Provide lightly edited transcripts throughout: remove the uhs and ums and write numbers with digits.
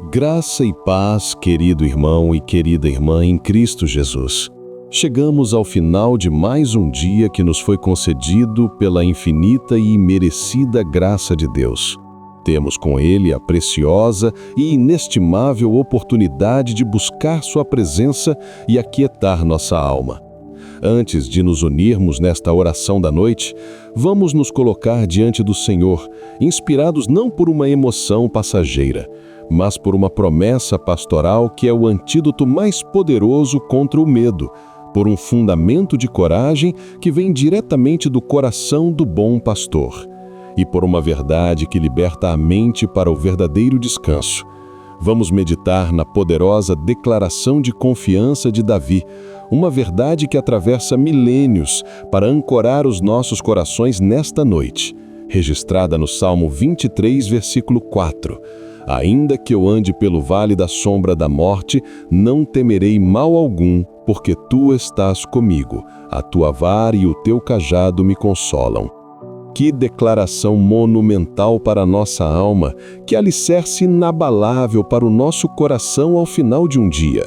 Graça e paz, querido irmão e querida irmã em Cristo Jesus. Chegamos ao final de mais um dia que nos foi concedido pela infinita e imerecida graça de Deus. Temos com Ele a preciosa e inestimável oportunidade de buscar Sua presença e aquietar nossa alma. Antes de nos unirmos nesta oração da noite, vamos nos colocar diante do Senhor, inspirados não por uma emoção passageira, mas por uma promessa pastoral que é o antídoto mais poderoso contra o medo, por um fundamento de coragem que vem diretamente do coração do bom pastor, e por uma verdade que liberta a mente para o verdadeiro descanso. Vamos meditar na poderosa declaração de confiança de Davi, uma verdade que atravessa milênios para ancorar os nossos corações nesta noite, registrada no Salmo 23, versículo 4. Ainda que eu ande pelo vale da sombra da morte, não temerei mal algum, porque Tu estás comigo, a Tua vara e o Teu cajado me consolam. Que declaração monumental para a nossa alma, que alicerce inabalável para o nosso coração ao final de um dia.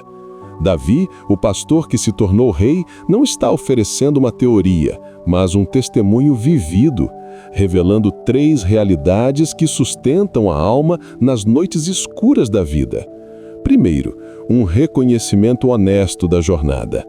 Davi, o pastor que se tornou rei, não está oferecendo uma teoria, mas um testemunho vivido, revelando 3 realidades que sustentam a alma nas noites escuras da vida. Primeiro, um reconhecimento honesto da jornada.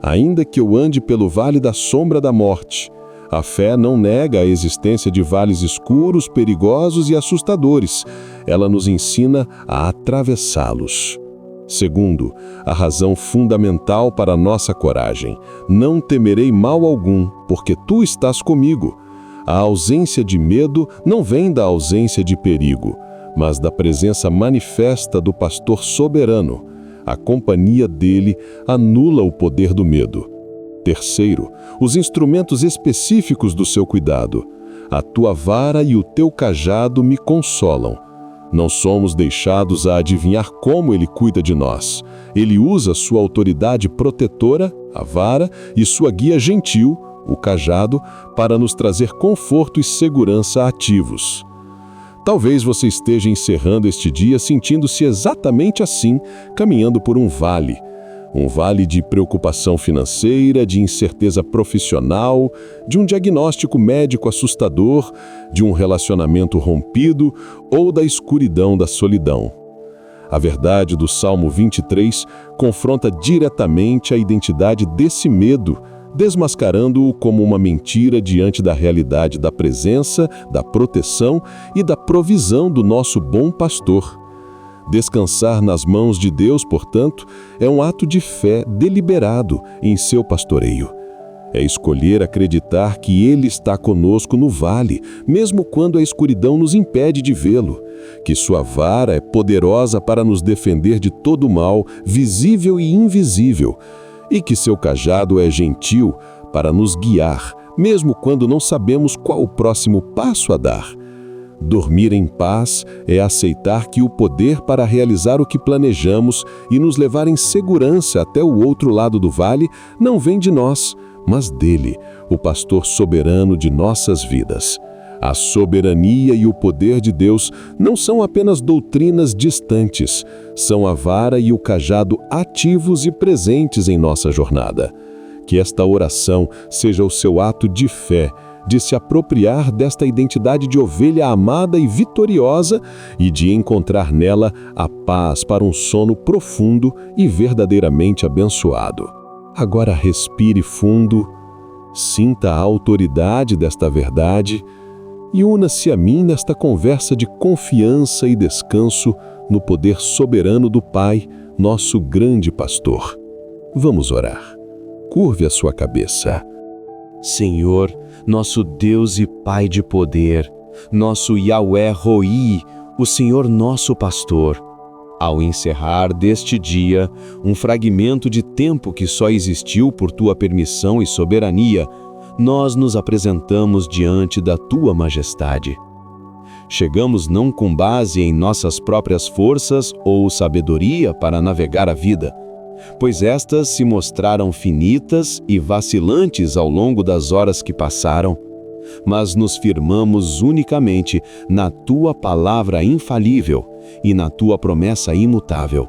Ainda que eu ande pelo vale da sombra da morte, a fé não nega a existência de vales escuros, perigosos e assustadores. Ela nos ensina a atravessá-los. Segundo, a razão fundamental para a nossa coragem. Não temerei mal algum, porque Tu estás comigo. A ausência de medo não vem da ausência de perigo, mas da presença manifesta do pastor soberano. A companhia dele anula o poder do medo. Terceiro, os instrumentos específicos do seu cuidado. A Tua vara e o Teu cajado me consolam. Não somos deixados a adivinhar como Ele cuida de nós. Ele usa sua autoridade protetora, a vara, e sua guia gentil, o cajado, para nos trazer conforto e segurança ativos. Talvez você esteja encerrando este dia sentindo-se exatamente assim, caminhando por um vale de preocupação financeira, de incerteza profissional, de um diagnóstico médico assustador, de um relacionamento rompido ou da escuridão da solidão. A verdade do Salmo 23 confronta diretamente a identidade desse medo, desmascarando-o como uma mentira diante da realidade da presença, da proteção e da provisão do nosso bom pastor. Descansar nas mãos de Deus, portanto, é um ato de fé deliberado em seu pastoreio. É escolher acreditar que Ele está conosco no vale, mesmo quando a escuridão nos impede de vê-lo, que sua vara é poderosa para nos defender de todo o mal, visível e invisível, e que seu cajado é gentil para nos guiar, mesmo quando não sabemos qual o próximo passo a dar. Dormir em paz é aceitar que o poder para realizar o que planejamos e nos levar em segurança até o outro lado do vale não vem de nós, mas dele, o pastor soberano de nossas vidas. A soberania e o poder de Deus não são apenas doutrinas distantes, são a vara e o cajado ativos e presentes em nossa jornada. Que esta oração seja o seu ato de fé, de se apropriar desta identidade de ovelha amada e vitoriosa e de encontrar nela a paz para um sono profundo e verdadeiramente abençoado. Agora respire fundo, sinta a autoridade desta verdade e una-se a mim nesta conversa de confiança e descanso no poder soberano do Pai, nosso grande pastor. Vamos orar. Curve a sua cabeça. Senhor, nosso Deus e Pai de poder, nosso Yahweh Roi, o Senhor nosso pastor. Ao encerrar deste dia, um fragmento de tempo que só existiu por Tua permissão e soberania, nós nos apresentamos diante da Tua majestade. Chegamos não com base em nossas próprias forças ou sabedoria para navegar a vida, pois estas se mostraram finitas e vacilantes ao longo das horas que passaram, mas nos firmamos unicamente na Tua palavra infalível, e na tua promessa imutável,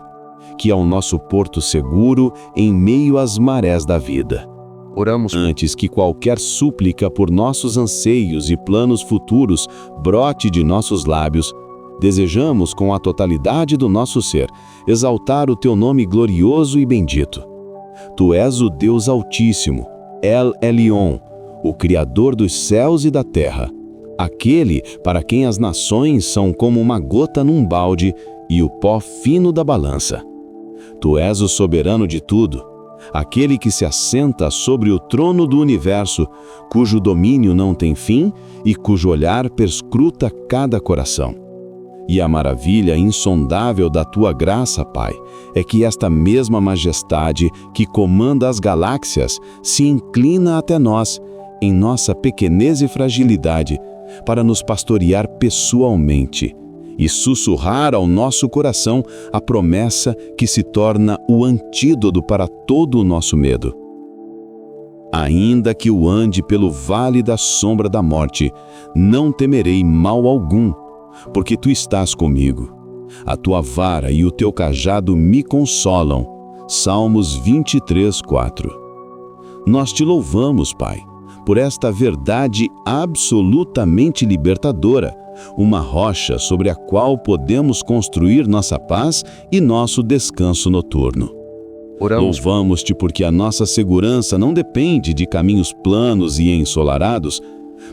que é o nosso porto seguro em meio às marés da vida. Oramos antes que qualquer súplica por nossos anseios e planos futuros brote de nossos lábios. Desejamos, com a totalidade do nosso ser, exaltar o teu nome glorioso e bendito. Tu és o Deus Altíssimo, El Elyon, o Criador dos céus e da terra, aquele para quem as nações são como uma gota num balde e o pó fino da balança. Tu és o soberano de tudo, aquele que se assenta sobre o trono do universo, cujo domínio não tem fim e cujo olhar perscruta cada coração. E a maravilha insondável da tua graça, Pai, é que esta mesma majestade que comanda as galáxias se inclina até nós, em nossa pequenez e fragilidade, para nos pastorear pessoalmente e sussurrar ao nosso coração a promessa que se torna o antídoto para todo o nosso medo. Ainda que eu ande pelo vale da sombra da morte, não temerei mal algum, porque tu estás comigo. A tua vara e o teu cajado me consolam. Salmos 23, 4. Nós te louvamos, Pai, por esta verdade absolutamente libertadora, uma rocha sobre a qual podemos construir nossa paz e nosso descanso noturno. Louvamos-te porque a nossa segurança não depende de caminhos planos e ensolarados,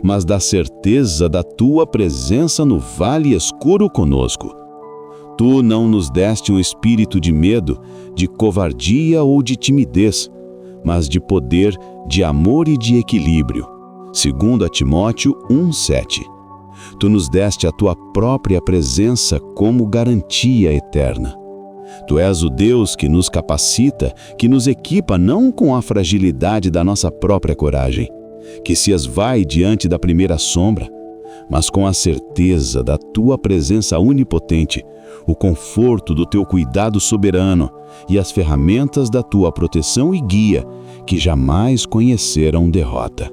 mas da certeza da tua presença no vale escuro conosco. Tu não nos deste um espírito de medo, de covardia ou de timidez, mas de poder, de amor e de equilíbrio. 2 Timóteo 1:7. Tu nos deste a tua própria presença como garantia eterna. Tu és o Deus que nos capacita, que nos equipa não com a fragilidade da nossa própria coragem, que se esvai diante da primeira sombra, mas com a certeza da tua presença onipotente, o conforto do teu cuidado soberano e as ferramentas da tua proteção e guia, que jamais conheceram derrota.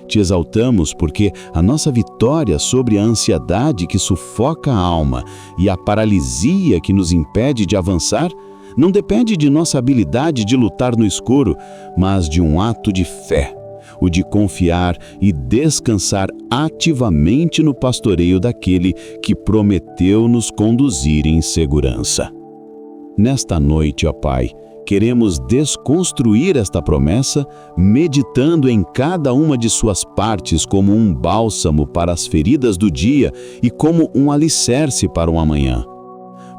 Te exaltamos porque a nossa vitória sobre a ansiedade que sufoca a alma e a paralisia que nos impede de avançar não depende de nossa habilidade de lutar no escuro, mas de um ato de fé, o de confiar e descansar ativamente no pastoreio daquele que prometeu nos conduzir em segurança. Nesta noite, ó Pai, queremos desconstruir esta promessa, meditando em cada uma de suas partes como um bálsamo para as feridas do dia e como um alicerce para o amanhã.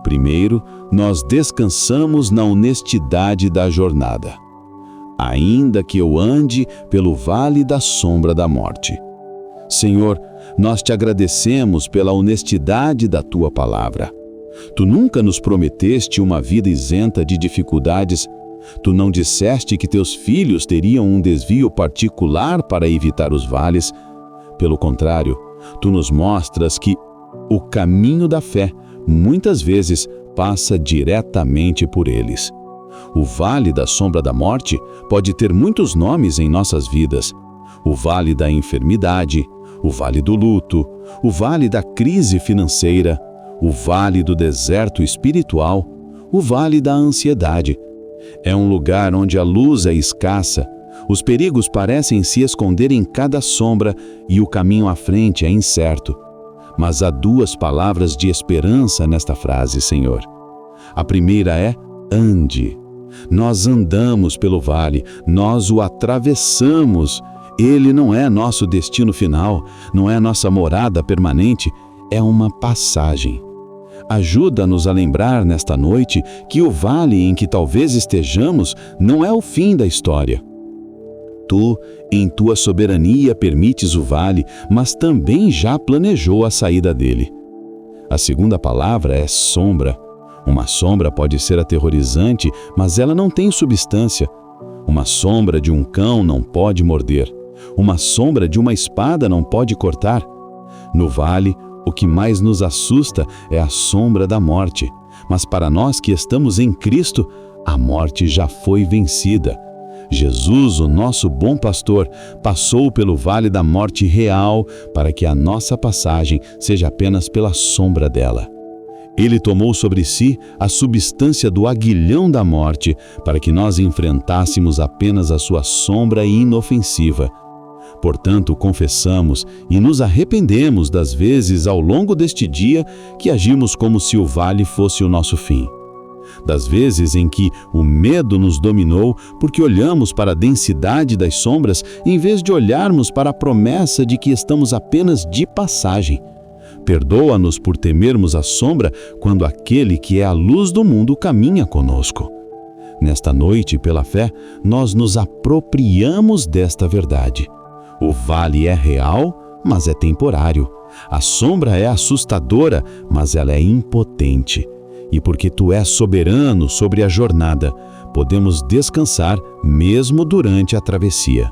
Primeiro, nós descansamos na honestidade da jornada. Ainda que eu ande pelo vale da sombra da morte. Senhor, nós te agradecemos pela honestidade da tua palavra. Tu nunca nos prometeste uma vida isenta de dificuldades. Tu não disseste que teus filhos teriam um desvio particular para evitar os vales. Pelo contrário, tu nos mostras que o caminho da fé, muitas vezes, passa diretamente por eles. O vale da sombra da morte pode ter muitos nomes em nossas vidas. O vale da enfermidade, o vale do luto, o vale da crise financeira, o vale do deserto espiritual, o vale da ansiedade. É um lugar onde a luz é escassa, os perigos parecem se esconder em cada sombra e o caminho à frente é incerto. Mas há duas palavras de esperança nesta frase, Senhor. A primeira é ande. Nós andamos pelo vale, nós o atravessamos. Ele não é nosso destino final, não é nossa morada permanente, é uma passagem. Ajuda-nos a lembrar nesta noite que o vale em que talvez estejamos não é o fim da história. Tu, em tua soberania, permites o vale, mas também já planejou a saída dele. A segunda palavra é sombra. Uma sombra pode ser aterrorizante, mas ela não tem substância. Uma sombra de um cão não pode morder. Uma sombra de uma espada não pode cortar. No vale, o que mais nos assusta é a sombra da morte. Mas para nós que estamos em Cristo, a morte já foi vencida. Jesus, o nosso bom pastor, passou pelo vale da morte real para que a nossa passagem seja apenas pela sombra dela. Ele tomou sobre si a substância do aguilhão da morte, para que nós enfrentássemos apenas a sua sombra inofensiva. Portanto, confessamos e nos arrependemos das vezes ao longo deste dia que agimos como se o vale fosse o nosso fim. Das vezes em que o medo nos dominou porque olhamos para a densidade das sombras em vez de olharmos para a promessa de que estamos apenas de passagem. Perdoa-nos por temermos a sombra quando aquele que é a luz do mundo caminha conosco. Nesta noite, pela fé, nós nos apropriamos desta verdade. O vale é real, mas é temporário. A sombra é assustadora, mas ela é impotente. E porque tu és soberano sobre a jornada, podemos descansar mesmo durante a travessia.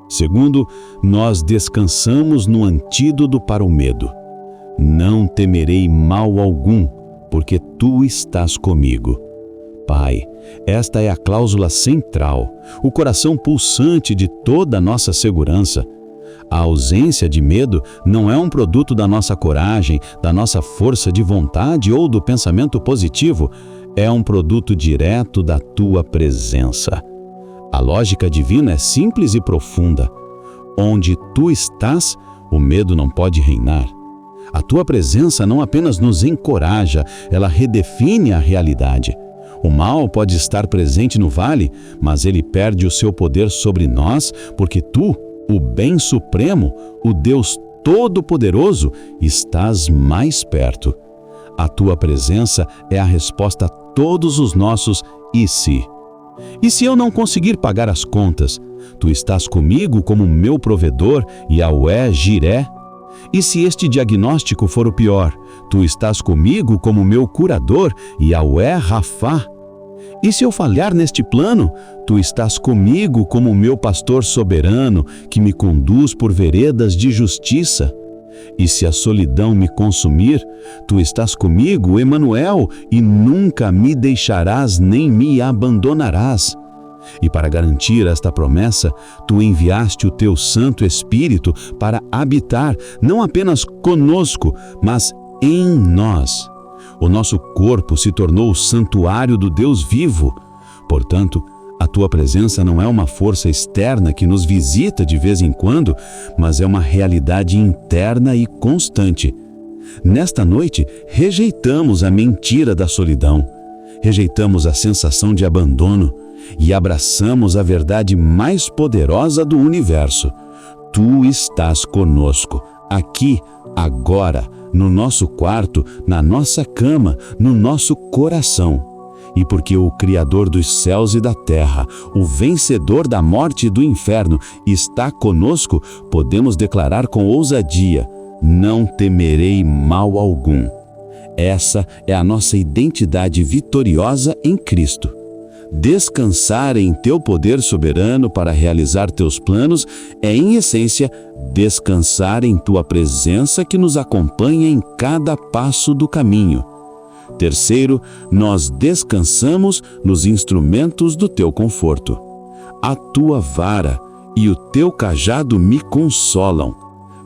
Segundo, nós descansamos no antídoto para o medo. Não temerei mal algum, porque tu estás comigo. Pai, esta é a cláusula central, o coração pulsante de toda a nossa segurança. A ausência de medo não é um produto da nossa coragem, da nossa força de vontade ou do pensamento positivo, é um produto direto da tua presença. A lógica divina é simples e profunda. Onde tu estás, o medo não pode reinar. A tua presença não apenas nos encoraja, ela redefine a realidade. O mal pode estar presente no vale, mas ele perde o seu poder sobre nós, porque tu, o bem supremo, o Deus Todo-Poderoso, estás mais perto. A tua presença é a resposta a todos os nossos "e se?". E se eu não conseguir pagar as contas? Tu estás comigo como meu provedor, Yahweh Jiré? E se este diagnóstico for o pior? Tu estás comigo como meu curador, Yahweh Rafá? E se eu falhar neste plano? Tu estás comigo como meu pastor soberano, que me conduz por veredas de justiça. E se a solidão me consumir? Tu estás comigo, Emanuel, e nunca me deixarás nem me abandonarás. E para garantir esta promessa, tu enviaste o teu Santo Espírito para habitar não apenas conosco, mas em nós. O nosso corpo se tornou o santuário do Deus vivo. Portanto, a tua presença não é uma força externa que nos visita de vez em quando, mas é uma realidade interna e constante. Nesta noite, rejeitamos a mentira da solidão, rejeitamos a sensação de abandono e abraçamos a verdade mais poderosa do universo. Tu estás conosco, aqui, agora, no nosso quarto, na nossa cama, no nosso coração. E porque o Criador dos céus e da terra, o vencedor da morte e do inferno, está conosco, podemos declarar com ousadia: não temerei mal algum. Essa é a nossa identidade vitoriosa em Cristo. Descansar em teu poder soberano para realizar teus planos é, em essência, descansar em tua presença que nos acompanha em cada passo do caminho. Terceiro, nós descansamos nos instrumentos do teu conforto. A tua vara e o teu cajado me consolam.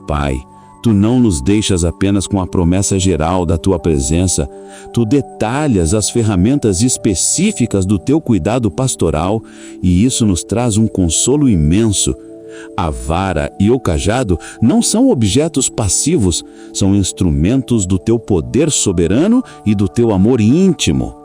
Pai, tu não nos deixas apenas com a promessa geral da tua presença, tu detalhas as ferramentas específicas do teu cuidado pastoral e isso nos traz um consolo imenso. A vara e o cajado não são objetos passivos, são instrumentos do teu poder soberano e do teu amor íntimo.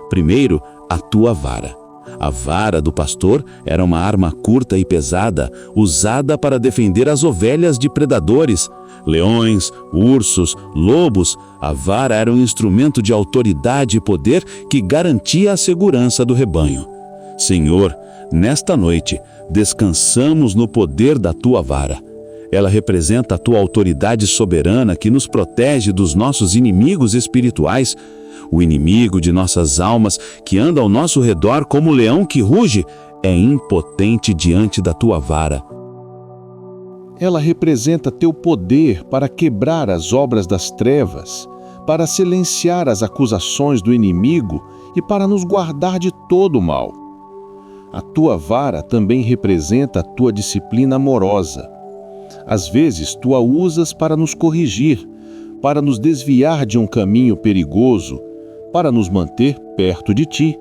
Primeiro, a tua vara. A vara do pastor era uma arma curta e pesada, usada para defender as ovelhas de predadores, leões, ursos, lobos. A vara era um instrumento de autoridade e poder que garantia a segurança do rebanho. Senhor, nesta noite, descansamos no poder da tua vara. Ela representa a tua autoridade soberana que nos protege dos nossos inimigos espirituais. O inimigo de nossas almas, que anda ao nosso redor como um leão que ruge, é impotente diante da tua vara. Ela representa teu poder para quebrar as obras das trevas, para silenciar as acusações do inimigo e para nos guardar de todo o mal. A tua vara também representa a tua disciplina amorosa. Às vezes, tu a usas para nos corrigir, para nos desviar de um caminho perigoso, para nos manter perto de ti.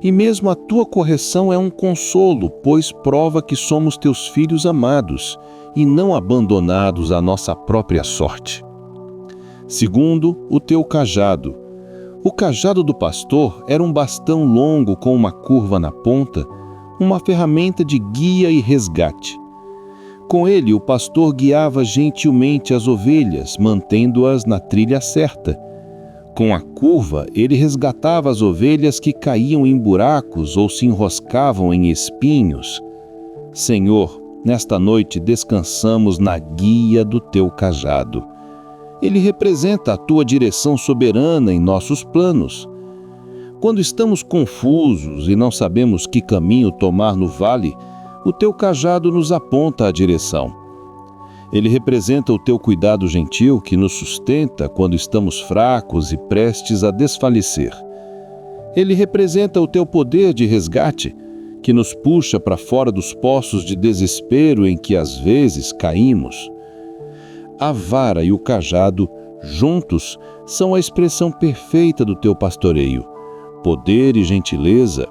E mesmo a tua correção é um consolo, pois prova que somos teus filhos amados e não abandonados à nossa própria sorte. Segundo, o teu cajado. O cajado do pastor era um bastão longo com uma curva na ponta, uma ferramenta de guia e resgate. Com ele, o pastor guiava gentilmente as ovelhas, mantendo-as na trilha certa. Com a curva, ele resgatava as ovelhas que caíam em buracos ou se enroscavam em espinhos. Senhor, nesta noite descansamos na guia do teu cajado. Ele representa a tua direção soberana em nossos planos. Quando estamos confusos e não sabemos que caminho tomar no vale, o teu cajado nos aponta a direção. Ele representa o teu cuidado gentil que nos sustenta quando estamos fracos e prestes a desfalecer. Ele representa o teu poder de resgate, que nos puxa para fora dos poços de desespero em que às vezes caímos. A vara e o cajado, juntos, são a expressão perfeita do teu pastoreio. Poder e gentileza,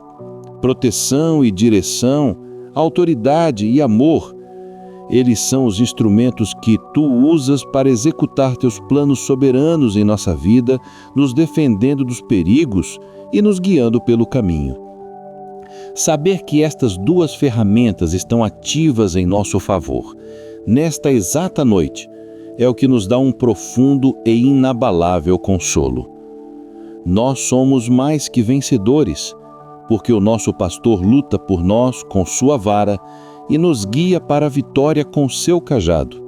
proteção e direção, autoridade e amor. Eles são os instrumentos que tu usas para executar teus planos soberanos em nossa vida, nos defendendo dos perigos e nos guiando pelo caminho. Saber que estas duas ferramentas estão ativas em nosso favor, nesta exata noite, é o que nos dá um profundo e inabalável consolo. Nós somos mais que vencedores, porque o nosso pastor luta por nós com sua vara e nos guia para a vitória com seu cajado.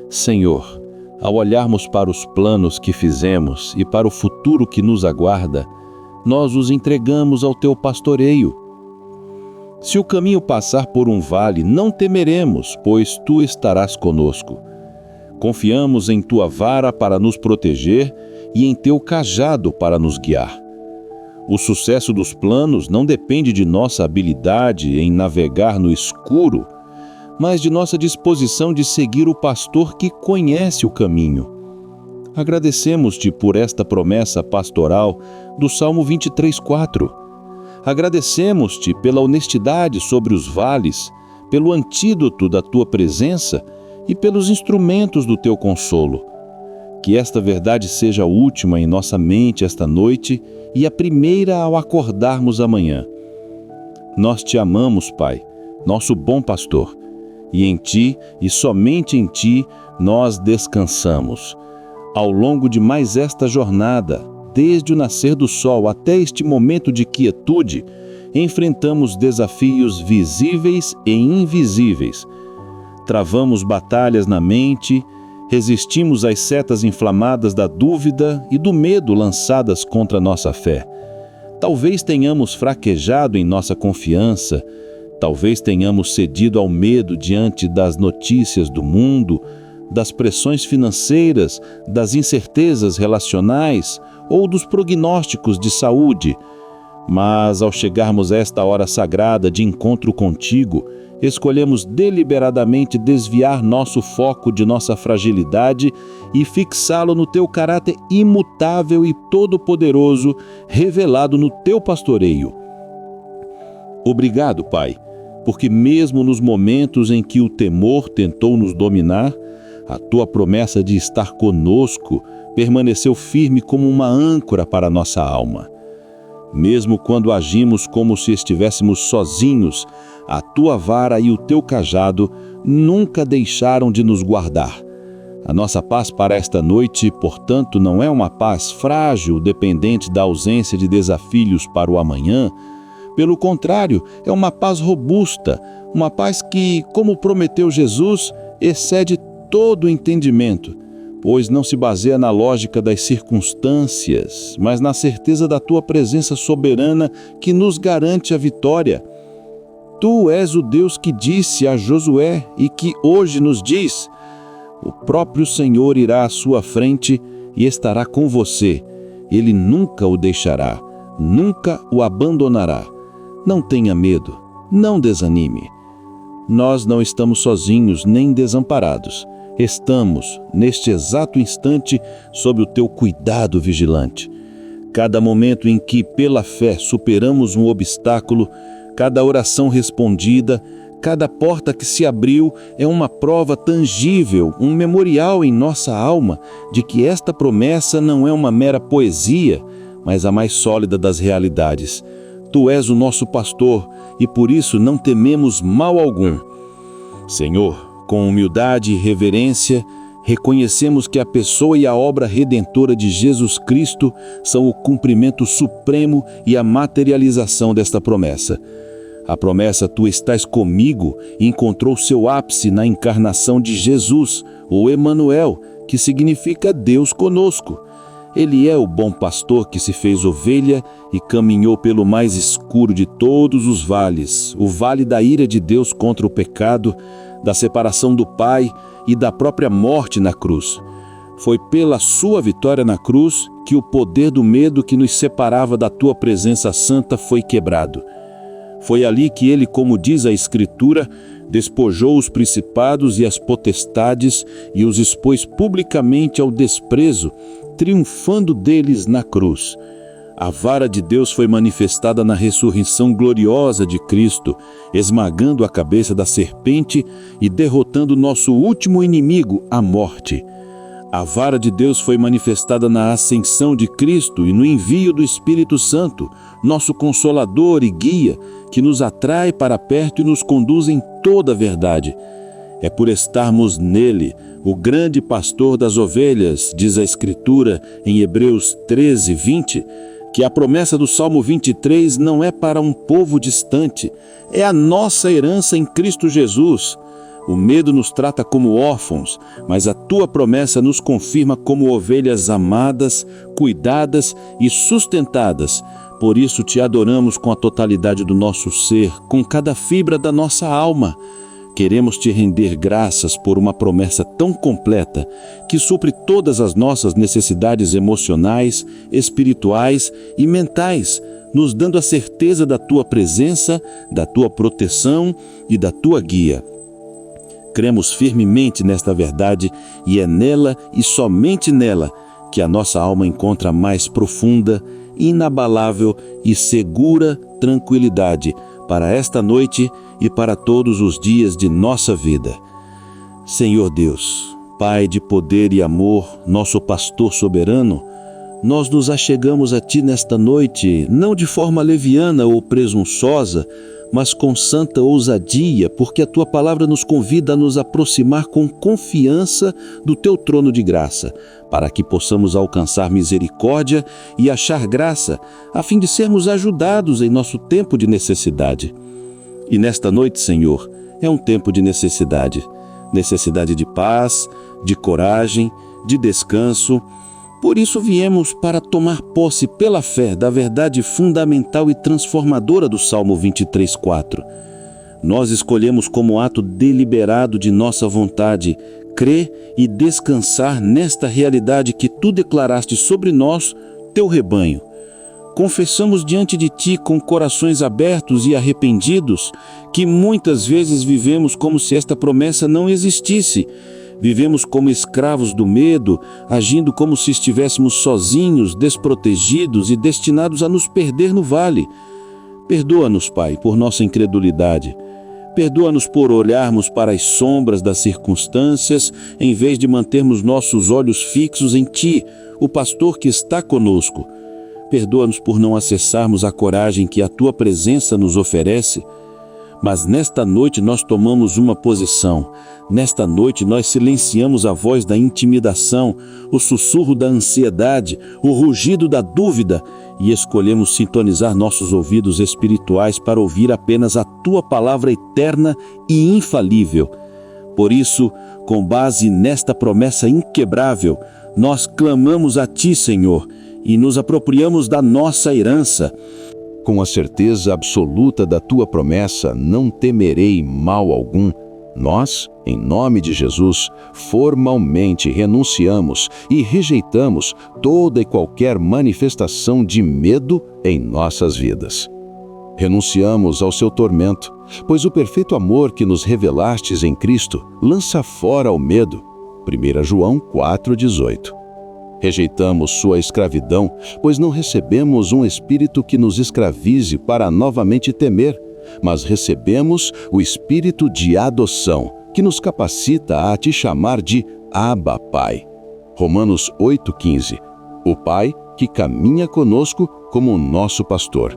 Senhor, ao olharmos para os planos que fizemos e para o futuro que nos aguarda, nós os entregamos ao teu pastoreio. Se o caminho passar por um vale, não temeremos, pois tu estarás conosco. Confiamos em tua vara para nos proteger e em teu cajado para nos guiar. O sucesso dos planos não depende de nossa habilidade em navegar no escuro, mas de nossa disposição de seguir o pastor que conhece o caminho. Agradecemos-te por esta promessa pastoral do Salmo 23:4. Agradecemos-te pela honestidade sobre os vales, pelo antídoto da tua presença e pelos instrumentos do teu consolo. Que esta verdade seja a última em nossa mente esta noite e a primeira ao acordarmos amanhã. Nós te amamos, Pai, nosso bom pastor, e em ti e somente em ti nós descansamos. Ao longo de mais esta jornada, desde o nascer do sol até este momento de quietude, enfrentamos desafios visíveis e invisíveis. Travamos batalhas na mente, resistimos às setas inflamadas da dúvida e do medo lançadas contra nossa fé. Talvez tenhamos fraquejado em nossa confiança, talvez tenhamos cedido ao medo diante das notícias do mundo, das pressões financeiras, das incertezas relacionais ou dos prognósticos de saúde. Mas, ao chegarmos a esta hora sagrada de encontro contigo, escolhemos deliberadamente desviar nosso foco de nossa fragilidade e fixá-lo no teu caráter imutável e todo-poderoso, revelado no teu pastoreio. Obrigado, Pai, porque mesmo nos momentos em que o temor tentou nos dominar, a tua promessa de estar conosco permaneceu firme como uma âncora para nossa alma. Mesmo quando agimos como se estivéssemos sozinhos, a tua vara e o teu cajado nunca deixaram de nos guardar. A nossa paz para esta noite, portanto, não é uma paz frágil, dependente da ausência de desafios para o amanhã. Pelo contrário, é uma paz robusta, uma paz que, como prometeu Jesus, excede todo o entendimento, pois não se baseia na lógica das circunstâncias, mas na certeza da tua presença soberana que nos garante a vitória. Tu és o Deus que disse a Josué e que hoje nos diz: o próprio Senhor irá à sua frente e estará com você. Ele nunca o deixará, nunca o abandonará. Não tenha medo, não desanime. Nós não estamos sozinhos nem desamparados. estamos, neste exato instante, sob o teu cuidado vigilante. Cada momento em que, pela fé, superamos um obstáculo, cada oração respondida, cada porta que se abriu é uma prova tangível, um memorial em nossa alma de que esta promessa não é uma mera poesia, mas a mais sólida das realidades. Tu és o nosso pastor e por isso não tememos mal algum. Senhor, com humildade e reverência, reconhecemos que a pessoa e a obra redentora de Jesus Cristo são o cumprimento supremo e a materialização desta promessa. A promessa "Tu estás comigo" encontrou seu ápice na encarnação de Jesus, o Emanuel, que significa Deus conosco. Ele é o bom pastor que se fez ovelha e caminhou pelo mais escuro de todos os vales, o vale da ira de Deus contra o pecado, da separação do Pai e da própria morte na cruz. Foi pela sua vitória na cruz que o poder do medo que nos separava da tua presença santa foi quebrado. Foi ali que ele, como diz a Escritura, despojou os principados e as potestades e os expôs publicamente ao desprezo, triunfando deles na cruz. A vara de Deus foi manifestada na ressurreição gloriosa de Cristo, esmagando a cabeça da serpente e derrotando nosso último inimigo, a morte. A vara de Deus foi manifestada na ascensão de Cristo e no envio do Espírito Santo, nosso Consolador e Guia, que nos atrai para perto e nos conduz em toda a verdade. É por estarmos nele, o grande pastor das ovelhas, diz a Escritura em Hebreus 13, 20, que a promessa do Salmo 23 não é para um povo distante, é a nossa herança em Cristo Jesus. O medo nos trata como órfãos, mas a tua promessa nos confirma como ovelhas amadas, cuidadas e sustentadas. Por isso te adoramos com a totalidade do nosso ser, com cada fibra da nossa alma. Queremos te render graças por uma promessa tão completa que supre todas as nossas necessidades emocionais, espirituais e mentais, nos dando a certeza da tua presença, da tua proteção e da tua guia. Cremos firmemente nesta verdade e é nela e somente nela que a nossa alma encontra a mais profunda, inabalável e segura tranquilidade para esta noite e para todos os dias de nossa vida. Senhor Deus, Pai de poder e amor, nosso pastor soberano, nós nos achegamos a Ti nesta noite, não de forma leviana ou presunçosa, mas com santa ousadia, porque a Tua palavra nos convida a nos aproximar com confiança do Teu trono de graça, para que possamos alcançar misericórdia e achar graça, a fim de sermos ajudados em nosso tempo de necessidade. E nesta noite, Senhor, é um tempo de necessidade de paz, de coragem, de descanso. Por isso viemos para tomar posse pela fé da verdade fundamental e transformadora do Salmo 23:4. Nós escolhemos como ato deliberado de nossa vontade crer e descansar nesta realidade que Tu declaraste sobre nós, Teu rebanho. Confessamos diante de Ti com corações abertos e arrependidos que muitas vezes vivemos como se esta promessa não existisse. Vivemos como escravos do medo, agindo como se estivéssemos sozinhos, desprotegidos e destinados a nos perder no vale. Perdoa-nos, Pai, por nossa incredulidade. Perdoa-nos por olharmos para as sombras das circunstâncias, em vez de mantermos nossos olhos fixos em Ti, o pastor que está conosco. Perdoa-nos por não acessarmos a coragem que a Tua presença nos oferece. Mas nesta noite nós tomamos uma posição. Nesta noite nós silenciamos a voz da intimidação, o sussurro da ansiedade, o rugido da dúvida e escolhemos sintonizar nossos ouvidos espirituais para ouvir apenas a Tua palavra eterna e infalível. Por isso, com base nesta promessa inquebrável, nós clamamos a Ti, Senhor, e nos apropriamos da nossa herança. Com a certeza absoluta da Tua promessa, não temerei mal algum. Nós, em nome de Jesus, formalmente renunciamos e rejeitamos toda e qualquer manifestação de medo em nossas vidas. Renunciamos ao seu tormento, pois o perfeito amor que nos revelastes em Cristo lança fora o medo. 1 João 4,18. Rejeitamos sua escravidão, pois não recebemos um espírito que nos escravize para novamente temer, mas recebemos o espírito de adoção, que nos capacita a te chamar de Abba, Pai. Romanos 8,15. O Pai que caminha conosco como nosso pastor.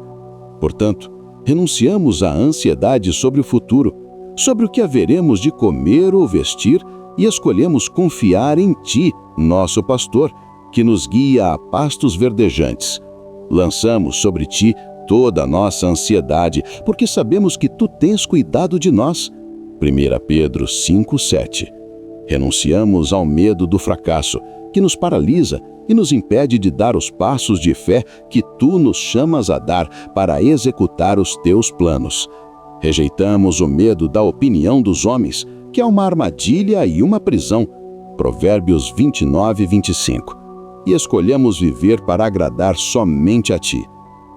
Portanto, renunciamos à ansiedade sobre o futuro, sobre o que haveremos de comer ou vestir, e escolhemos confiar em Ti, nosso pastor, que nos guia a pastos verdejantes. Lançamos sobre Ti toda a nossa ansiedade, porque sabemos que Tu tens cuidado de nós. 1 Pedro 5,7. Renunciamos ao medo do fracasso, que nos paralisa e nos impede de dar os passos de fé que Tu nos chamas a dar para executar os Teus planos. Rejeitamos o medo da opinião dos homens, que é uma armadilha e uma prisão. Provérbios 29:25. E escolhemos viver para agradar somente a Ti.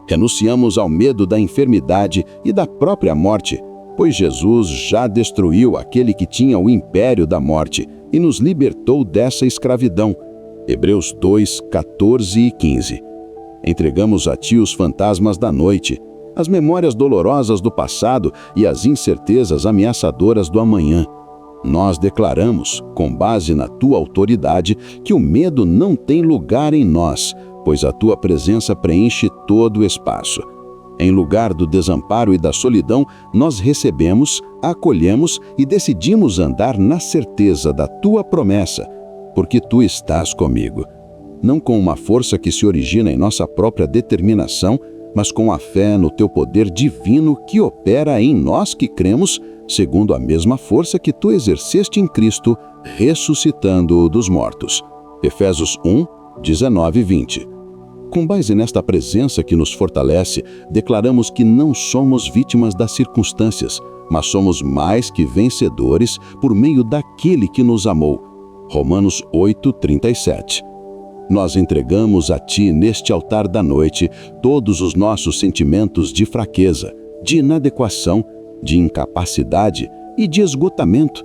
Renunciamos ao medo da enfermidade e da própria morte, pois Jesus já destruiu aquele que tinha o império da morte e nos libertou dessa escravidão. Hebreus 2:14 e 15. Entregamos a Ti os fantasmas da noite, as memórias dolorosas do passado e as incertezas ameaçadoras do amanhã. Nós declaramos, com base na Tua autoridade, que o medo não tem lugar em nós, pois a Tua presença preenche todo o espaço. Em lugar do desamparo e da solidão, nós recebemos, acolhemos e decidimos andar na certeza da Tua promessa, porque Tu estás comigo. Não com uma força que se origina em nossa própria determinação, mas com a fé no Teu poder divino que opera em nós que cremos, segundo a mesma força que Tu exerceste em Cristo, ressuscitando-o dos mortos. Efésios 1:19 e 20. Com base nesta presença que nos fortalece, declaramos que não somos vítimas das circunstâncias, mas somos mais que vencedores por meio daquele que nos amou. Romanos 8:37. Nós entregamos a Ti neste altar da noite todos os nossos sentimentos de fraqueza, de inadequação, de incapacidade e de esgotamento,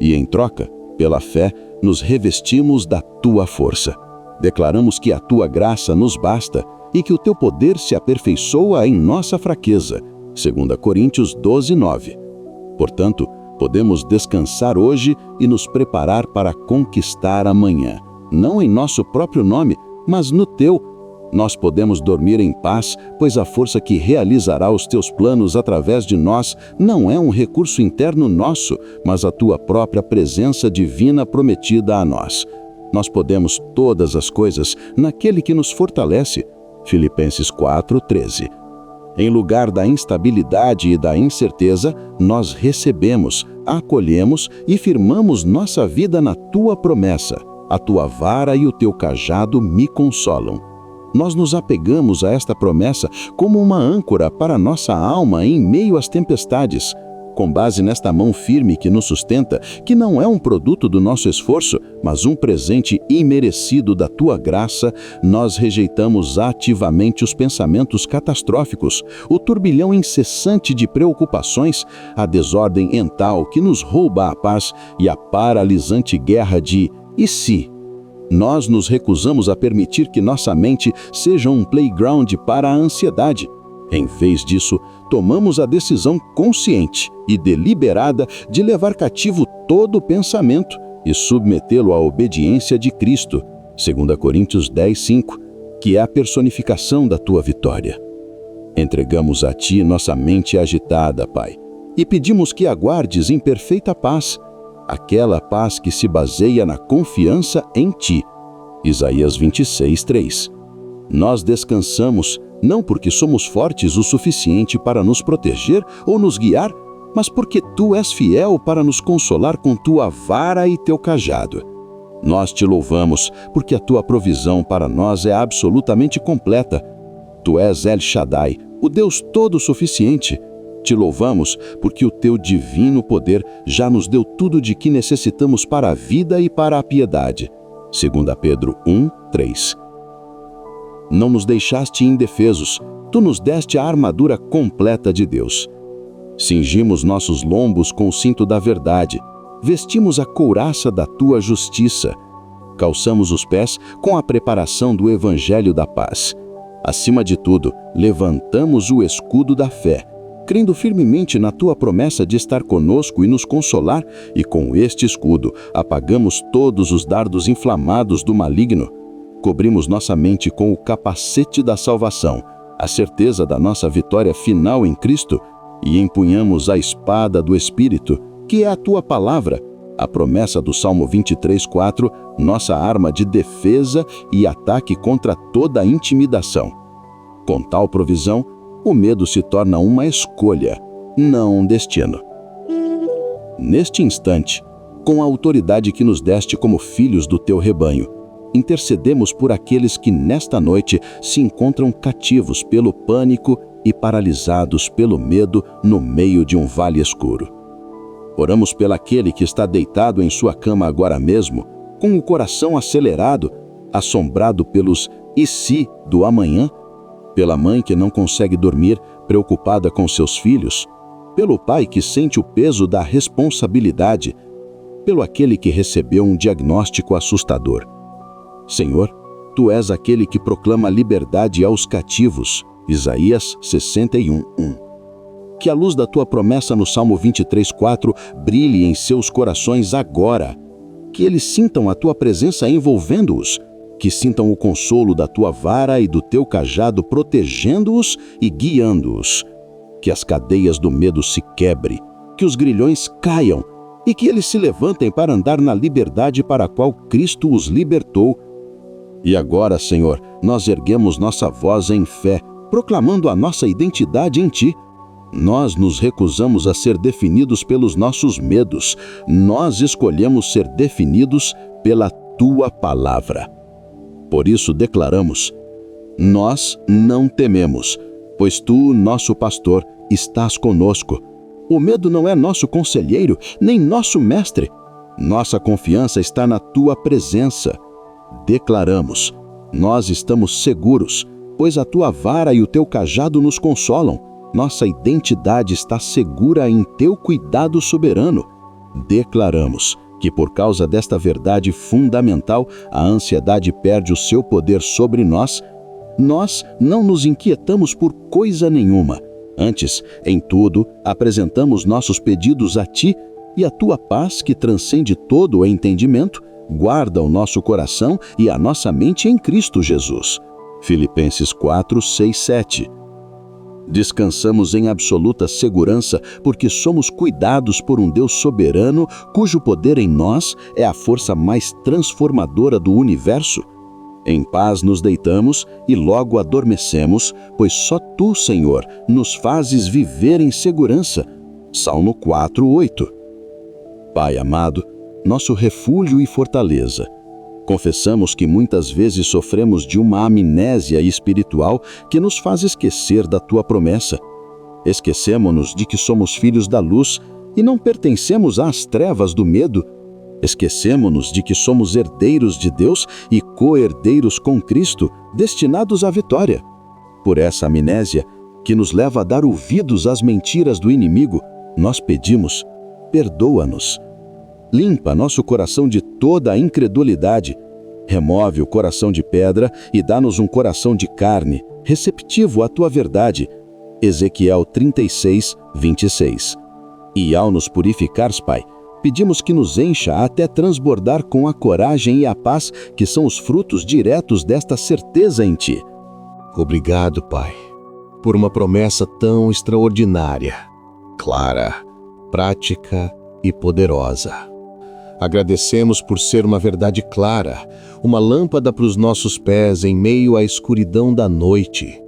e em troca, pela fé, nos revestimos da Tua força. Declaramos que a Tua graça nos basta e que o Teu poder se aperfeiçoa em nossa fraqueza. 2 Coríntios 12:9. Portanto, podemos descansar hoje e nos preparar para conquistar amanhã, não em nosso próprio nome, mas no Teu. Nós podemos dormir em paz, pois a força que realizará os Teus planos através de nós não é um recurso interno nosso, mas a Tua própria presença divina prometida a nós. Nós podemos todas as coisas naquele que nos fortalece. Filipenses 4:13. Em lugar da instabilidade e da incerteza, nós recebemos, acolhemos e firmamos nossa vida na Tua promessa. A Tua vara e o Teu cajado me consolam. Nós nos apegamos a esta promessa como uma âncora para nossa alma em meio às tempestades. Com base nesta mão firme que nos sustenta, que não é um produto do nosso esforço, mas um presente imerecido da Tua graça, nós rejeitamos ativamente os pensamentos catastróficos, o turbilhão incessante de preocupações, a desordem mental que nos rouba a paz e a paralisante guerra de "e se?". Nós nos recusamos a permitir que nossa mente seja um playground para a ansiedade. Em vez disso, tomamos a decisão consciente e deliberada de levar cativo todo o pensamento e submetê-lo à obediência de Cristo, 2 Coríntios 10:5, que é a personificação da Tua vitória. Entregamos a Ti nossa mente agitada, Pai, e pedimos que aguardes em perfeita paz, aquela paz que se baseia na confiança em Ti. Isaías 26:3. Nós descansamos não porque somos fortes o suficiente para nos proteger ou nos guiar, mas porque Tu és fiel para nos consolar com Tua vara e Teu cajado. Nós Te louvamos porque a Tua provisão para nós é absolutamente completa. Tu és El Shaddai, o Deus todo-suficiente. Te louvamos porque o Teu divino poder já nos deu tudo de que necessitamos para a vida e para a piedade. 2 Pedro 1:3. Não nos deixaste indefesos, Tu nos deste a armadura completa de Deus. Cingimos nossos lombos com o cinto da verdade, vestimos a couraça da tua justiça. Calçamos os pés com a preparação do Evangelho da paz. Acima de tudo, levantamos o escudo da fé, crendo firmemente na tua promessa de estar conosco e nos consolar, e com este escudo apagamos todos os dardos inflamados do maligno. Cobrimos nossa mente com o capacete da salvação, a certeza da nossa vitória final em Cristo, e empunhamos a espada do Espírito, que é a tua palavra, a promessa do Salmo 23:4, nossa arma de defesa e ataque contra toda intimidação. Com tal provisão, o medo se torna uma escolha, não um destino. Neste instante, com a autoridade que nos deste como filhos do teu rebanho, intercedemos por aqueles que nesta noite se encontram cativos pelo pânico e paralisados pelo medo no meio de um vale escuro. Oramos pelaquele que está deitado em sua cama agora mesmo, com o coração acelerado, assombrado pelos "e se" do amanhã, pela mãe que não consegue dormir, preocupada com seus filhos, pelo pai que sente o peso da responsabilidade, pelo aquele que recebeu um diagnóstico assustador. Senhor, tu és aquele que proclama liberdade aos cativos. Isaías 61:1. Que a luz da tua promessa no Salmo 23:4 brilhe em seus corações agora. Que eles sintam a tua presença envolvendo-os. Que sintam o consolo da tua vara e do teu cajado protegendo-os e guiando-os. Que as cadeias do medo se quebrem. Que os grilhões caiam. E que eles se levantem para andar na liberdade para a qual Cristo os libertou. E agora, Senhor, nós erguemos nossa voz em fé, proclamando a nossa identidade em Ti. Nós nos recusamos a ser definidos pelos nossos medos. Nós escolhemos ser definidos pela Tua palavra. Por isso declaramos: nós não tememos, pois Tu, nosso pastor, estás conosco. O medo não é nosso conselheiro, nem nosso mestre. Nossa confiança está na Tua presença. Declaramos: nós estamos seguros, pois a Tua vara e o Teu cajado nos consolam. Nossa identidade está segura em Teu cuidado soberano. Declaramos que por causa desta verdade fundamental, a ansiedade perde o seu poder sobre nós. Nós não nos inquietamos por coisa nenhuma. Antes, em tudo, apresentamos nossos pedidos a Ti, e a Tua paz, que transcende todo o entendimento, guarda o nosso coração e a nossa mente em Cristo Jesus. Filipenses 4:6-7. Descansamos em absoluta segurança porque somos cuidados por um Deus soberano, cujo poder em nós é a força mais transformadora do universo. Em paz nos deitamos e logo adormecemos, pois só Tu, Senhor, nos fazes viver em segurança. Salmo 4:8. Pai amado, nosso refúgio e fortaleza, confessamos que muitas vezes sofremos de uma amnésia espiritual que nos faz esquecer da Tua promessa. Esquecemos-nos de que somos filhos da luz e não pertencemos às trevas do medo. Esquecemos-nos de que somos herdeiros de Deus e co-herdeiros com Cristo, destinados à vitória. Por essa amnésia, que nos leva a dar ouvidos às mentiras do inimigo, nós pedimos: perdoa-nos. Limpa nosso coração de toda a incredulidade. Remove o coração de pedra e dá-nos um coração de carne, receptivo à Tua verdade. Ezequiel 36:26. E ao nos purificares, Pai, pedimos que nos encha até transbordar com a coragem e a paz que são os frutos diretos desta certeza em Ti. Obrigado, Pai, por uma promessa tão extraordinária, clara, prática e poderosa. Agradecemos por ser uma verdade clara, uma lâmpada para os nossos pés em meio à escuridão da noite.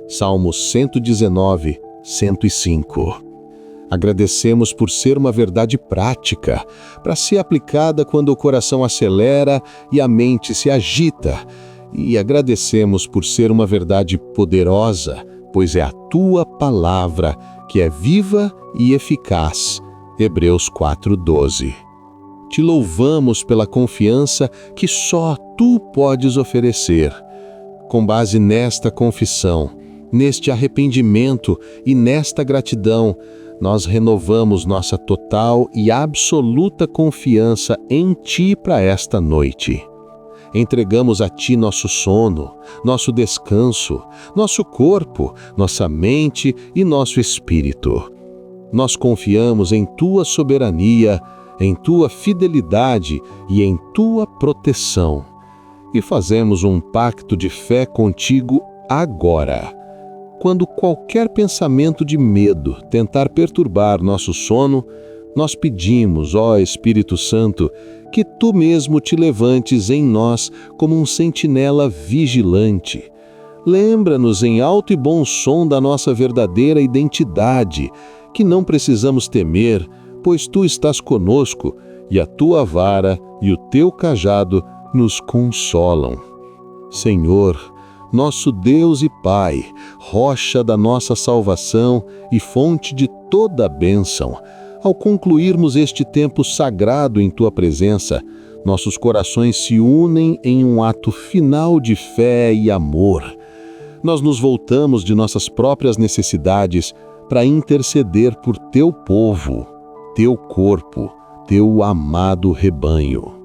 Salmo 119, 105. Agradecemos por ser uma verdade prática, para ser aplicada quando o coração acelera e a mente se agita. E agradecemos por ser uma verdade poderosa, pois é a Tua palavra que é viva e eficaz. Hebreus 4:12. Te louvamos pela confiança que só Tu podes oferecer. Com base nesta confissão, neste arrependimento e nesta gratidão, nós renovamos nossa total e absoluta confiança em Ti para esta noite. Entregamos a Ti nosso sono, nosso descanso, nosso corpo, nossa mente e nosso espírito. Nós confiamos em Tua soberania, em Tua fidelidade e em Tua proteção. E fazemos um pacto de fé contigo agora. Quando qualquer pensamento de medo tentar perturbar nosso sono, nós pedimos, ó Espírito Santo, que Tu mesmo te levantes em nós como um sentinela vigilante. Lembra-nos em alto e bom som da nossa verdadeira identidade, que não precisamos temer, pois Tu estás conosco e a Tua vara e o Teu cajado nos consolam. Senhor, nosso Deus e Pai, rocha da nossa salvação e fonte de toda a bênção, ao concluirmos este tempo sagrado em Tua presença, nossos corações se unem em um ato final de fé e amor. Nós nos voltamos de nossas próprias necessidades para interceder por Teu povo, Teu corpo, Teu amado rebanho.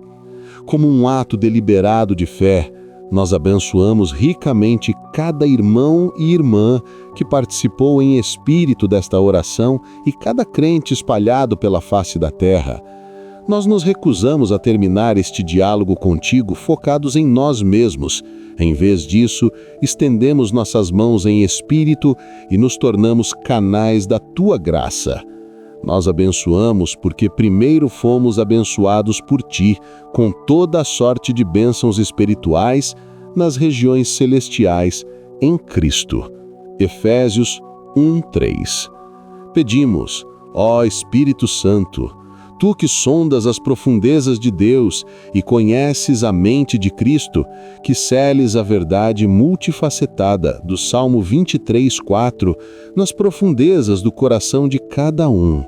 Como um ato deliberado de fé, nós abençoamos ricamente cada irmão e irmã que participou em espírito desta oração e cada crente espalhado pela face da terra. Nós nos recusamos a terminar este diálogo contigo focados em nós mesmos. Em vez disso, estendemos nossas mãos em espírito e nos tornamos canais da Tua graça. Nós abençoamos porque primeiro fomos abençoados por Ti, com toda a sorte de bênçãos espirituais nas regiões celestiais em Cristo. Efésios 1:3. Pedimos, ó Espírito Santo, Tu que sondas as profundezas de Deus e conheces a mente de Cristo, que seles a verdade multifacetada do Salmo 23:4 nas profundezas do coração de cada um.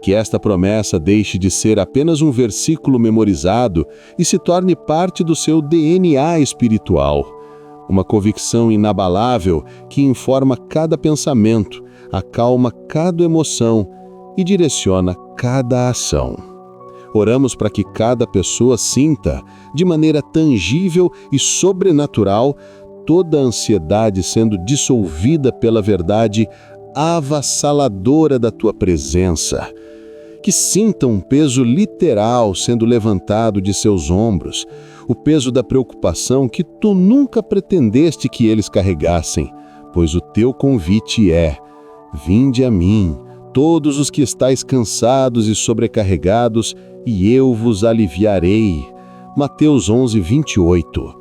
Que esta promessa deixe de ser apenas um versículo memorizado e se torne parte do seu DNA espiritual. Uma convicção inabalável que informa cada pensamento, acalma cada emoção e direciona cada ação. Oramos para que cada pessoa sinta, de maneira tangível e sobrenatural, toda a ansiedade sendo dissolvida pela verdade avassaladora da Tua presença. Que sintam um peso literal sendo levantado de seus ombros, o peso da preocupação que Tu nunca pretendeste que eles carregassem, pois o Teu convite é: vinde a mim, todos os que estáis cansados e sobrecarregados, e eu vos aliviarei. Mateus 11:28.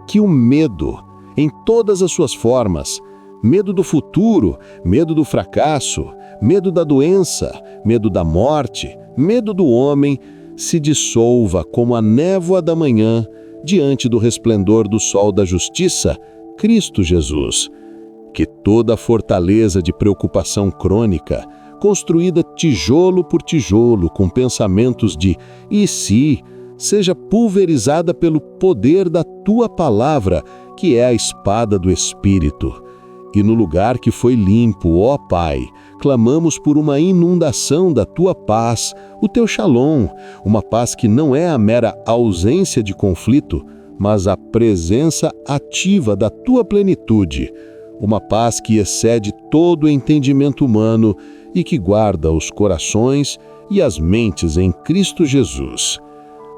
Que o medo, em todas as suas formas, medo do futuro, medo do fracasso, medo da doença, medo da morte, medo do homem, se dissolva como a névoa da manhã diante do resplendor do sol da justiça, Cristo Jesus. Que toda a fortaleza de preocupação crônica, construída tijolo por tijolo com pensamentos de "e se", seja pulverizada pelo poder da Tua palavra, que é a espada do Espírito. E no lugar que foi limpo, ó Pai, clamamos por uma inundação da Tua paz, o Teu shalom, uma paz que não é a mera ausência de conflito, mas a presença ativa da Tua plenitude, uma paz que excede todo o entendimento humano e que guarda os corações e as mentes em Cristo Jesus.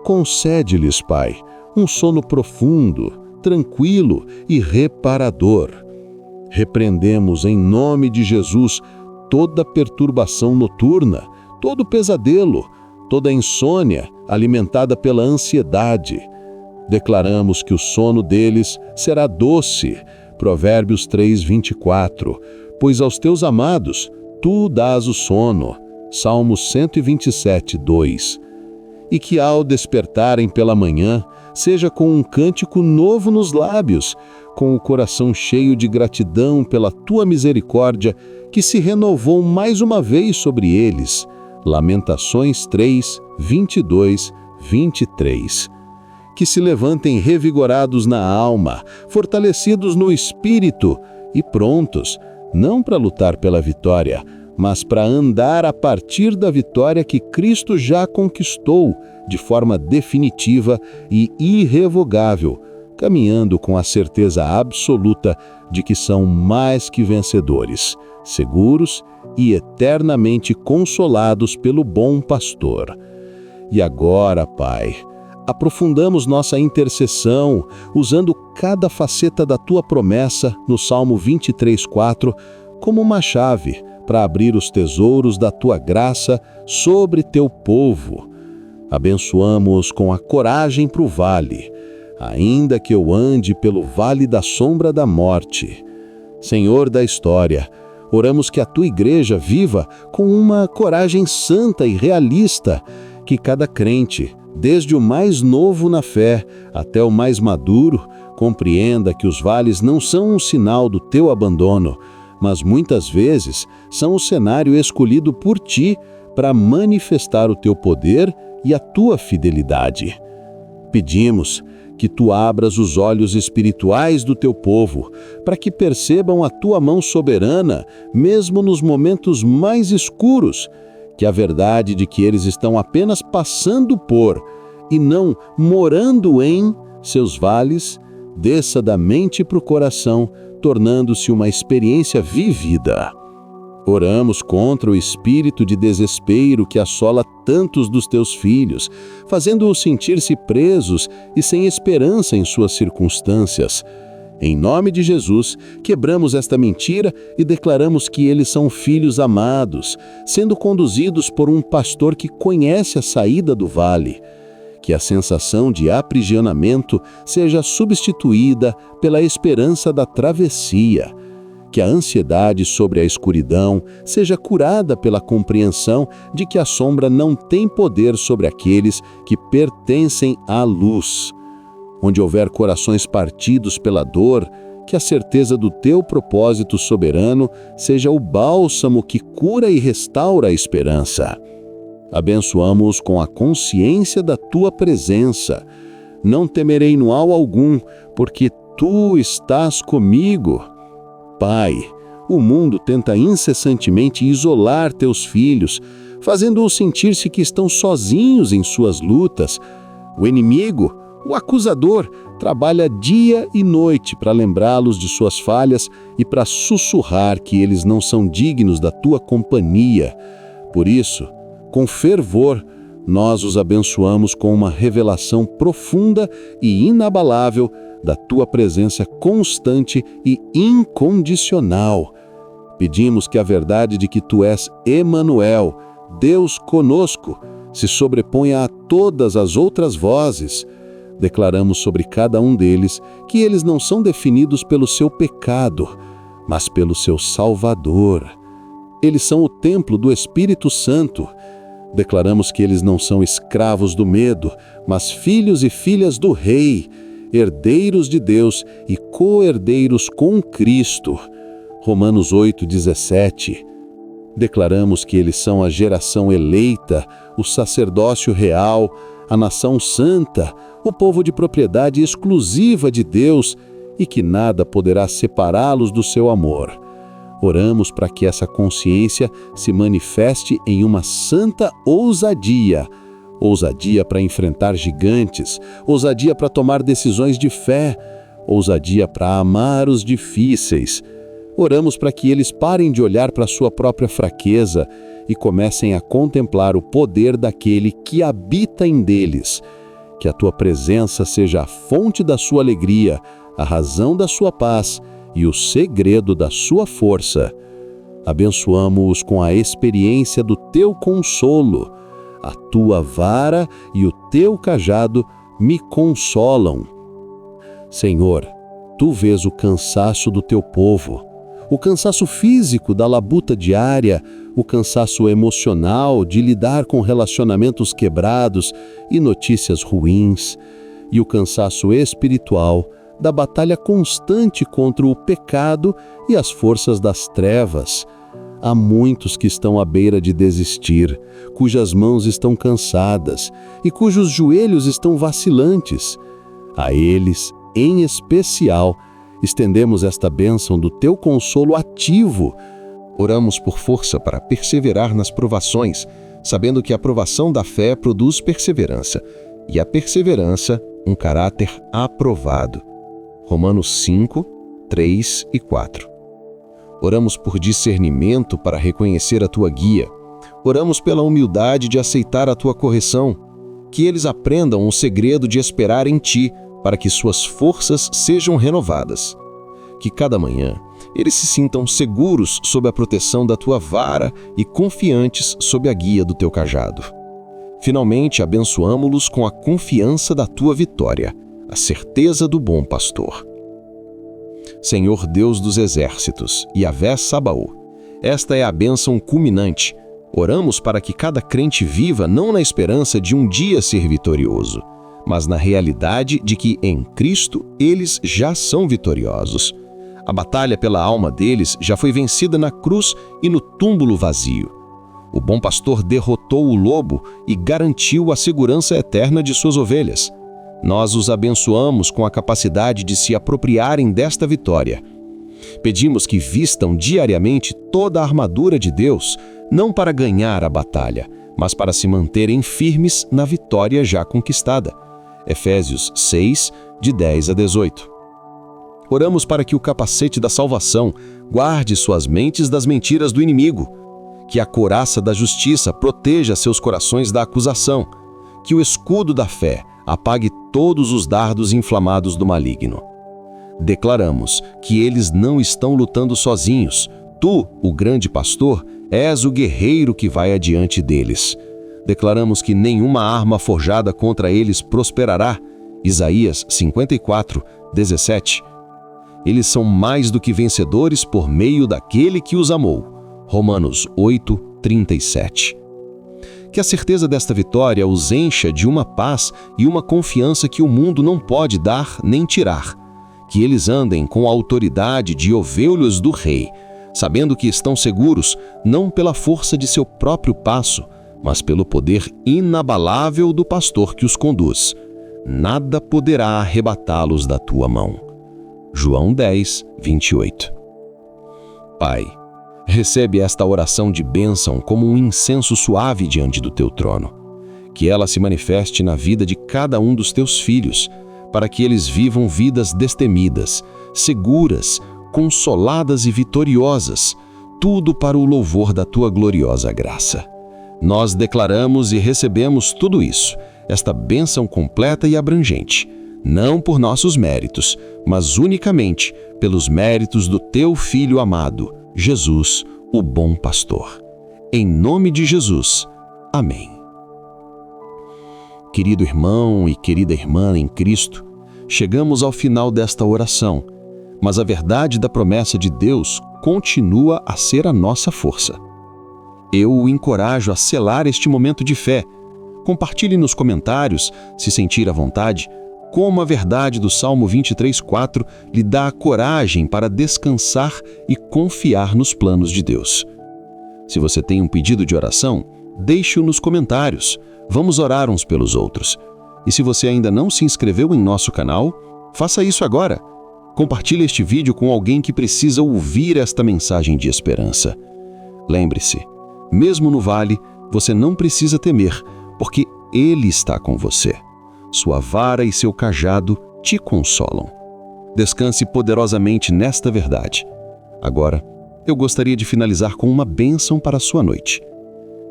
Concede-lhes, Pai, um sono profundo, tranquilo e reparador. Repreendemos em nome de Jesus toda perturbação noturna, todo pesadelo, toda insônia alimentada pela ansiedade. Declaramos que o sono deles será doce, Provérbios 3:24, pois aos Teus amados Tu dás o sono, Salmo 127:2. E que ao despertarem pela manhã, seja com um cântico novo nos lábios, com o coração cheio de gratidão pela Tua misericórdia, que se renovou mais uma vez sobre eles. Lamentações 3:22-23. Que se levantem revigorados na alma, fortalecidos no espírito e prontos, não para lutar pela vitória, mas para andar a partir da vitória que Cristo já conquistou de forma definitiva e irrevogável, caminhando com a certeza absoluta de que são mais que vencedores, seguros e eternamente consolados pelo bom pastor. E agora, Pai, aprofundamos nossa intercessão usando cada faceta da Tua promessa no Salmo 23:4 como uma chave para abrir os tesouros da Tua graça sobre Teu povo. Abençoamos com a coragem para o vale, ainda que eu ande pelo vale da sombra da morte. Senhor da história, oramos que a Tua igreja viva com uma coragem santa e realista, que cada crente, desde o mais novo na fé até o mais maduro, compreenda que os vales não são um sinal do Teu abandono, mas muitas vezes são o cenário escolhido por Ti para manifestar o Teu poder e a Tua fidelidade. Pedimos que Tu abras os olhos espirituais do Teu povo, para que percebam a Tua mão soberana, mesmo nos momentos mais escuros, que a verdade de que eles estão apenas passando por, e não morando em, seus vales, desça da mente para o coração, tornando-se uma experiência vivida. Oramos contra o espírito de desespero que assola tantos dos Teus filhos, fazendo-os sentir-se presos e sem esperança em suas circunstâncias. Em nome de Jesus, quebramos esta mentira e declaramos que eles são filhos amados, sendo conduzidos por um pastor que conhece a saída do vale. Que a sensação de aprisionamento seja substituída pela esperança da travessia. Que a ansiedade sobre a escuridão seja curada pela compreensão de que a sombra não tem poder sobre aqueles que pertencem à luz. Onde houver corações partidos pela dor, que a certeza do Teu propósito soberano seja o bálsamo que cura e restaura a esperança. Abençoamos com a consciência da Tua presença. Não temerei no mal algum, porque Tu estás comigo. Pai, o mundo tenta incessantemente isolar Teus filhos, fazendo-os sentir-se que estão sozinhos em suas lutas. O inimigo, o acusador, trabalha dia e noite para lembrá-los de suas falhas e para sussurrar que eles não são dignos da Tua companhia. Por isso, com fervor, nós os abençoamos com uma revelação profunda e inabalável da Tua presença constante e incondicional. Pedimos que a verdade de que Tu és Emanuel, Deus conosco, se sobreponha a todas as outras vozes. Declaramos sobre cada um deles que eles não são definidos pelo seu pecado, mas pelo seu Salvador. Eles são o templo do Espírito Santo. Declaramos que eles não são escravos do medo, mas filhos e filhas do Rei, herdeiros de Deus e co-herdeiros com Cristo. Romanos 8:17. Declaramos que eles são a geração eleita, o sacerdócio real, a nação santa, o povo de propriedade exclusiva de Deus e que nada poderá separá-los do seu amor. Oramos para que essa consciência se manifeste em uma santa ousadia. Ousadia para enfrentar gigantes, ousadia para tomar decisões de fé, ousadia para amar os difíceis. Oramos para que eles parem de olhar para a sua própria fraqueza e comecem a contemplar o poder daquele que habita em deles. Que a Tua presença seja a fonte da sua alegria, a razão da sua paz e o segredo da sua força. Abençoamo-os com a experiência do Teu consolo. A Tua vara e o Teu cajado me consolam. Senhor, Tu vês o cansaço do Teu povo, o cansaço físico da labuta diária, o cansaço emocional de lidar com relacionamentos quebrados e notícias ruins, e o cansaço espiritual da batalha constante contra o pecado e as forças das trevas. Há muitos que estão à beira de desistir, cujas mãos estão cansadas e cujos joelhos estão vacilantes. A eles, em especial, estendemos esta bênção do Teu consolo ativo. Oramos por força para perseverar nas provações, sabendo que a provação da fé produz perseverança, e a perseverança, um caráter aprovado. Romanos 5, 3 e 4. Oramos por discernimento para reconhecer a tua guia. Oramos pela humildade de aceitar a tua correção, que eles aprendam o segredo de esperar em ti, para que suas forças sejam renovadas. Que cada manhã eles se sintam seguros sob a proteção da tua vara e confiantes sob a guia do teu cajado. Finalmente, abençoamo-los com a confiança da tua vitória, a certeza do bom pastor. Senhor Deus dos exércitos, Yahvé Sabaô, esta é a bênção culminante. Oramos para que cada crente viva não na esperança de um dia ser vitorioso, mas na realidade de que em Cristo eles já são vitoriosos. A batalha pela alma deles já foi vencida na cruz e no túmulo vazio. O bom pastor derrotou o lobo e garantiu a segurança eterna de suas ovelhas. Nós os abençoamos com a capacidade de se apropriarem desta vitória. Pedimos que vistam diariamente toda a armadura de Deus, não para ganhar a batalha, mas para se manterem firmes na vitória já conquistada. Efésios 6, de 10 a 18. Oramos para que o capacete da salvação guarde suas mentes das mentiras do inimigo, que a couraça da justiça proteja seus corações da acusação, que o escudo da fé apague todos os dardos inflamados do maligno. Declaramos que eles não estão lutando sozinhos. Tu, o grande pastor, és o guerreiro que vai adiante deles. Declaramos que nenhuma arma forjada contra eles prosperará. Isaías 54, 17. Eles são mais do que vencedores por meio daquele que os amou. Romanos 8, 37. Que a certeza desta vitória os encha de uma paz e uma confiança que o mundo não pode dar nem tirar. Que eles andem com a autoridade de ovelhas do Rei, sabendo que estão seguros não pela força de seu próprio passo, mas pelo poder inabalável do pastor que os conduz. Nada poderá arrebatá-los da tua mão. João 10, 28. Pai, recebe esta oração de bênção como um incenso suave diante do teu trono. Que ela se manifeste na vida de cada um dos teus filhos, para que eles vivam vidas destemidas, seguras, consoladas e vitoriosas, tudo para o louvor da tua gloriosa graça. Nós declaramos e recebemos tudo isso, esta bênção completa e abrangente, não por nossos méritos, mas unicamente pelos méritos do teu Filho amado, Jesus, o bom pastor. Em nome de Jesus. Amém. Querido irmão e querida irmã em Cristo, chegamos ao final desta oração, mas a verdade da promessa de Deus continua a ser a nossa força. Eu o encorajo a selar este momento de fé. Compartilhe nos comentários, se sentir à vontade, como a verdade do Salmo 23:4 lhe dá a coragem para descansar e confiar nos planos de Deus. Se você tem um pedido de oração, deixe-o nos comentários. Vamos orar uns pelos outros. E se você ainda não se inscreveu em nosso canal, faça isso agora. Compartilhe este vídeo com alguém que precisa ouvir esta mensagem de esperança. Lembre-se, mesmo no vale, você não precisa temer, porque Ele está com você. Sua vara e seu cajado te consolam. Descanse poderosamente nesta verdade. Agora, eu gostaria de finalizar com uma bênção para a sua noite.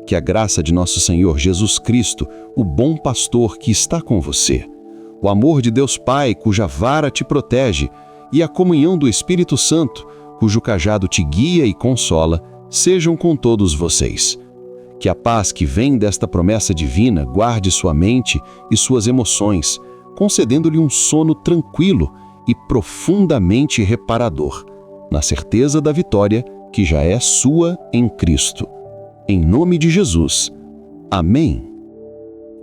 Que a graça de nosso Senhor Jesus Cristo, o bom pastor que está com você, o amor de Deus Pai, cuja vara te protege, e a comunhão do Espírito Santo, cujo cajado te guia e consola, sejam com todos vocês. Que a paz que vem desta promessa divina guarde sua mente e suas emoções, concedendo-lhe um sono tranquilo e profundamente reparador, na certeza da vitória que já é sua em Cristo. Em nome de Jesus. Amém.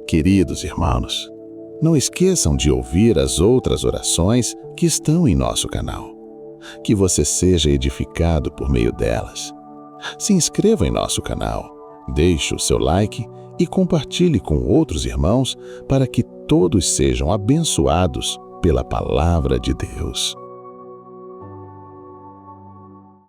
Queridos irmãos, não esqueçam de ouvir as outras orações que estão em nosso canal. Que você seja edificado por meio delas. Se inscreva em nosso canal, deixe o seu like e compartilhe com outros irmãos para que todos sejam abençoados pela palavra de Deus.